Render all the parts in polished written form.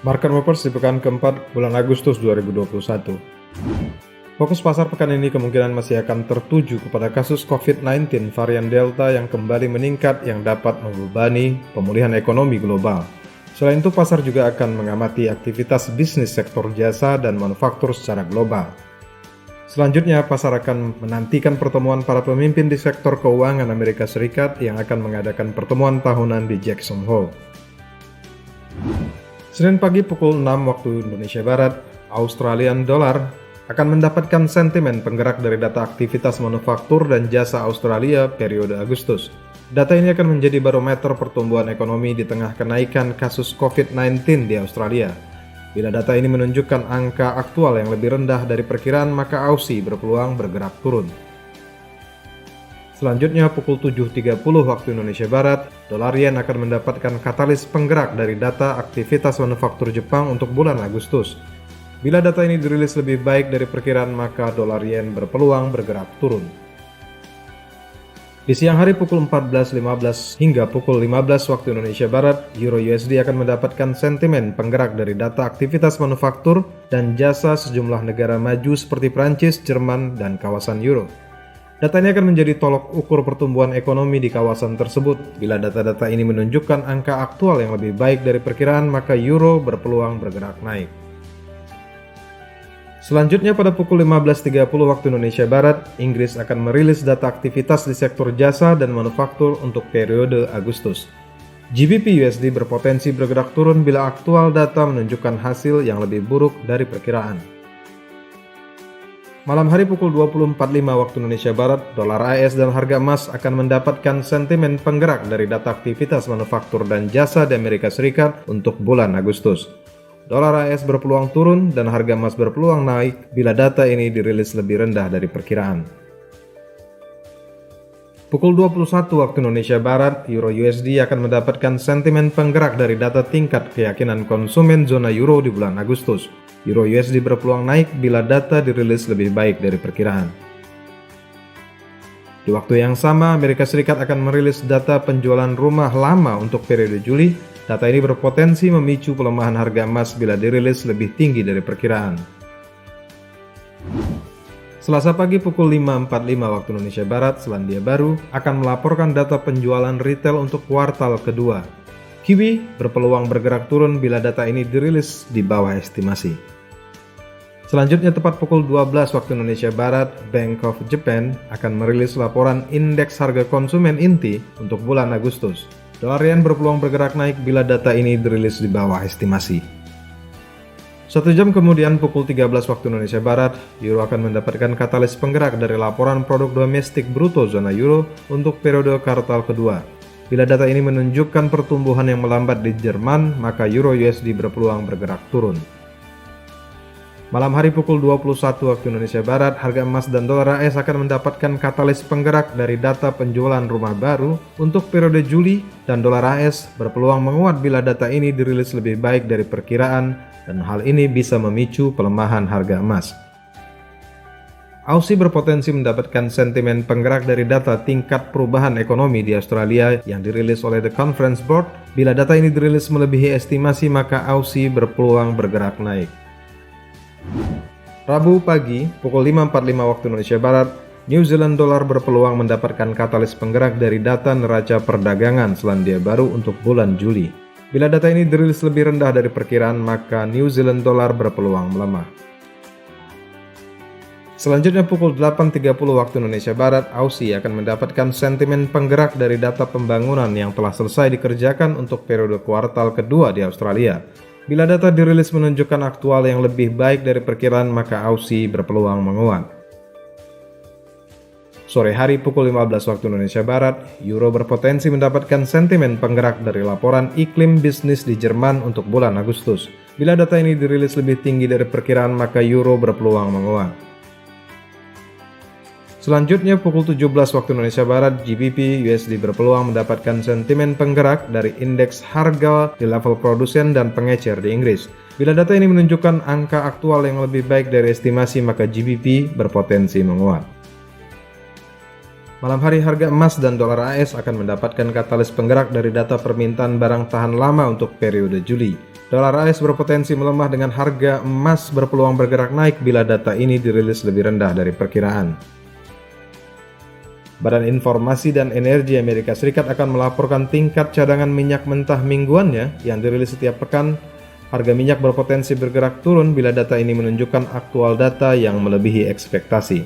Market Movers di pekan keempat bulan Agustus 2021. Fokus pasar pekan ini kemungkinan masih akan tertuju kepada kasus COVID-19 varian Delta yang kembali meningkat yang dapat membebani pemulihan ekonomi global. Selain itu, pasar juga akan mengamati aktivitas bisnis sektor jasa dan manufaktur secara global. Selanjutnya, pasar akan menantikan pertemuan para pemimpin di sektor keuangan Amerika Serikat yang akan mengadakan pertemuan tahunan di Jackson Hole. Senin pagi pukul 6 waktu Indonesia Barat, Australian Dollar akan mendapatkan sentimen penggerak dari data aktivitas manufaktur dan jasa Australia periode Agustus. Data ini akan menjadi barometer pertumbuhan ekonomi di tengah kenaikan kasus COVID-19 di Australia. Bila data ini menunjukkan angka aktual yang lebih rendah dari perkiraan, maka Aussie berpeluang bergerak turun. Selanjutnya pukul 7.30 waktu Indonesia Barat, dolar yen akan mendapatkan katalis penggerak dari data aktivitas manufaktur Jepang untuk bulan Agustus. Bila data ini dirilis lebih baik dari perkiraan, maka dolar yen berpeluang bergerak turun. Di siang hari pukul 14.15 hingga pukul 15 waktu Indonesia Barat, Euro USD akan mendapatkan sentimen penggerak dari data aktivitas manufaktur dan jasa sejumlah negara maju seperti Prancis, Jerman, dan kawasan Euro. Data ini akan menjadi tolok ukur pertumbuhan ekonomi di kawasan tersebut. Bila data-data ini menunjukkan angka aktual yang lebih baik dari perkiraan, maka euro berpeluang bergerak naik. Selanjutnya pada pukul 15.30 waktu Indonesia Barat, Inggris akan merilis data aktivitas di sektor jasa dan manufaktur untuk periode Agustus. GBP USD berpotensi bergerak turun bila aktual data menunjukkan hasil yang lebih buruk dari perkiraan. Malam hari pukul 20.45 waktu Indonesia Barat, dolar AS dan harga emas akan mendapatkan sentimen penggerak dari data aktivitas manufaktur dan jasa di Amerika Serikat untuk bulan Agustus. Dolar AS berpeluang turun dan harga emas berpeluang naik bila data ini dirilis lebih rendah dari perkiraan. Pukul 21 waktu Indonesia Barat, Euro USD akan mendapatkan sentimen penggerak dari data tingkat keyakinan konsumen zona Euro di bulan Agustus. Euro USD berpeluang naik bila data dirilis lebih baik dari perkiraan. Di waktu yang sama, Amerika Serikat akan merilis data penjualan rumah lama untuk periode Juli. Data ini berpotensi memicu pelemahan harga emas bila dirilis lebih tinggi dari perkiraan. Selasa pagi pukul 5.45 waktu Indonesia Barat, Selandia Baru akan melaporkan data penjualan retail untuk kuartal kedua. Kiwi berpeluang bergerak turun bila data ini dirilis di bawah estimasi. Selanjutnya tepat pukul 12 waktu Indonesia Barat, Bank of Japan akan merilis laporan indeks harga konsumen inti untuk bulan Agustus. Dolar yen berpeluang bergerak naik bila data ini dirilis di bawah estimasi. 1 jam kemudian pukul 13 waktu Indonesia Barat, Euro akan mendapatkan katalis penggerak dari laporan produk domestik bruto zona Euro untuk periode kuartal kedua. Bila data ini menunjukkan pertumbuhan yang melambat di Jerman, maka Euro USD berpeluang bergerak turun. Malam hari pukul 21 waktu Indonesia Barat, harga emas dan dolar AS akan mendapatkan katalis penggerak dari data penjualan rumah baru untuk periode Juli, dan dolar AS berpeluang menguat bila data ini dirilis lebih baik dari perkiraan, dan hal ini bisa memicu pelemahan harga emas. Aussie berpotensi mendapatkan sentimen penggerak dari data tingkat perubahan ekonomi di Australia yang dirilis oleh The Conference Board. Bila data ini dirilis melebihi estimasi, maka Aussie berpeluang bergerak naik. Rabu pagi, pukul 5.45 waktu Indonesia Barat, New Zealand Dollar berpeluang mendapatkan katalis penggerak dari data neraca perdagangan Selandia Baru untuk bulan Juli. Bila data ini dirilis lebih rendah dari perkiraan, maka New Zealand Dollar berpeluang melemah. Selanjutnya pukul 8.30 waktu Indonesia Barat, Aussie akan mendapatkan sentimen penggerak dari data pembangunan yang telah selesai dikerjakan untuk periode kuartal kedua di Australia. Bila data dirilis menunjukkan aktual yang lebih baik dari perkiraan, maka Aussie berpeluang menguat. Sore hari pukul 15 waktu Indonesia Barat, Euro berpotensi mendapatkan sentimen penggerak dari laporan iklim bisnis di Jerman untuk bulan Agustus. Bila data ini dirilis lebih tinggi dari perkiraan, maka Euro berpeluang menguat. Selanjutnya pukul 17 waktu Indonesia Barat, GBP USD berpeluang mendapatkan sentimen penggerak dari indeks harga di level produsen dan pengecer di Inggris. Bila data ini menunjukkan angka aktual yang lebih baik dari estimasi, maka GBP berpotensi menguat. Malam hari harga emas dan dolar AS akan mendapatkan katalis penggerak dari data permintaan barang tahan lama untuk periode Juli. Dolar AS berpotensi melemah dengan harga emas berpeluang bergerak naik bila data ini dirilis lebih rendah dari perkiraan. Badan Informasi dan Energi Amerika Serikat akan melaporkan tingkat cadangan minyak mentah mingguannya yang dirilis setiap pekan. Harga minyak berpotensi bergerak turun bila data ini menunjukkan aktual data yang melebihi ekspektasi.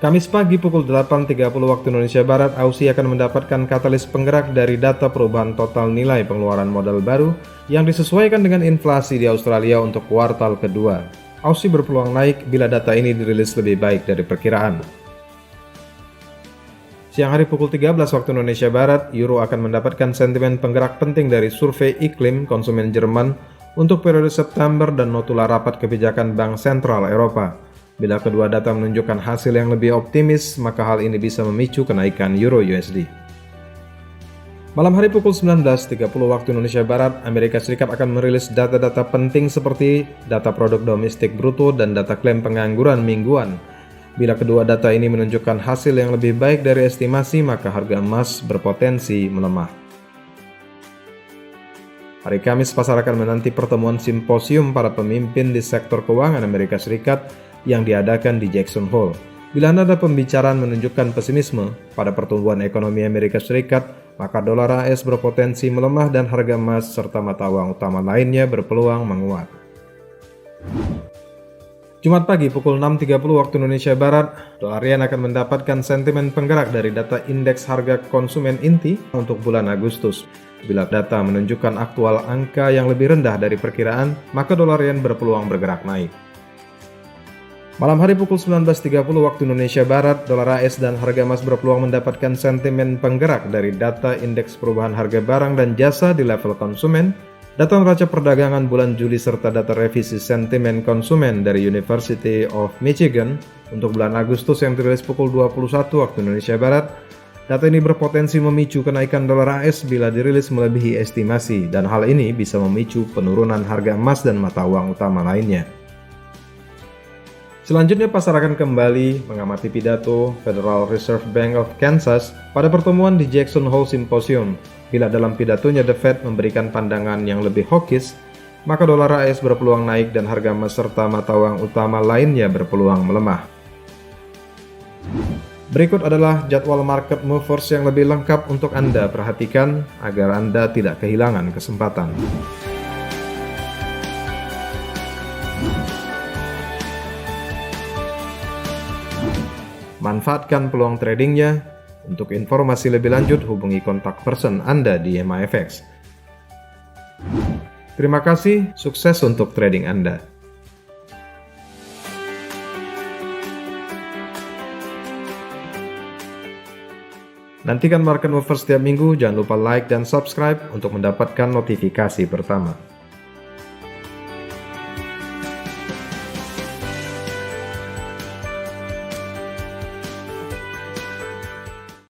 Kamis pagi pukul 8.30 waktu Indonesia Barat, Aussie akan mendapatkan katalis penggerak dari data perubahan total nilai pengeluaran modal baru yang disesuaikan dengan inflasi di Australia untuk kuartal kedua. Aussie berpeluang naik bila data ini dirilis lebih baik dari perkiraan. Siang hari pukul 13 waktu Indonesia Barat, Euro akan mendapatkan sentimen penggerak penting dari survei iklim konsumen Jerman untuk periode September dan notula rapat kebijakan Bank Sentral Eropa. Bila kedua data menunjukkan hasil yang lebih optimis, maka hal ini bisa memicu kenaikan Euro USD. Malam hari pukul 19.30 waktu Indonesia Barat, Amerika Serikat akan merilis data-data penting seperti data produk domestik bruto dan data klaim pengangguran mingguan. Bila kedua data ini menunjukkan hasil yang lebih baik dari estimasi, maka harga emas berpotensi melemah. Hari Kamis, pasar akan menanti pertemuan simposium para pemimpin di sektor keuangan Amerika Serikat yang diadakan di Jackson Hole. Bila nada pembicaraan menunjukkan pesimisme pada pertumbuhan ekonomi Amerika Serikat, maka dolar AS berpotensi melemah dan harga emas serta mata uang utama lainnya berpeluang menguat. Jumat pagi pukul 6.30 waktu Indonesia Barat, dolar yen akan mendapatkan sentimen penggerak dari data indeks harga konsumen inti untuk bulan Agustus. Bila data menunjukkan aktual angka yang lebih rendah dari perkiraan, maka dolar yen berpeluang bergerak naik. Malam hari pukul 19.30 waktu Indonesia Barat, dolar AS dan harga emas berpeluang mendapatkan sentimen penggerak dari data indeks perubahan harga barang dan jasa di level konsumen, data neraca perdagangan bulan Juli serta data revisi sentimen konsumen dari University of Michigan untuk bulan Agustus yang dirilis pukul 21 waktu Indonesia Barat. Data ini berpotensi memicu kenaikan dolar AS bila dirilis melebihi estimasi, dan hal ini bisa memicu penurunan harga emas dan mata uang utama lainnya. Selanjutnya, pasar akan kembali mengamati pidato Federal Reserve Bank of Kansas pada pertemuan di Jackson Hole Symposium. Bila dalam pidatonya The Fed memberikan pandangan yang lebih hawkish, maka dolar AS berpeluang naik dan harga emas serta mata uang utama lainnya berpeluang melemah. Berikut adalah jadwal market movers yang lebih lengkap untuk Anda perhatikan agar Anda tidak kehilangan kesempatan. Manfaatkan peluang tradingnya. Untuk informasi lebih lanjut, hubungi kontak person Anda di MAFX. Terima kasih, sukses untuk trading Anda. Nantikan Market Movers setiap minggu, jangan lupa like dan subscribe untuk mendapatkan notifikasi pertama.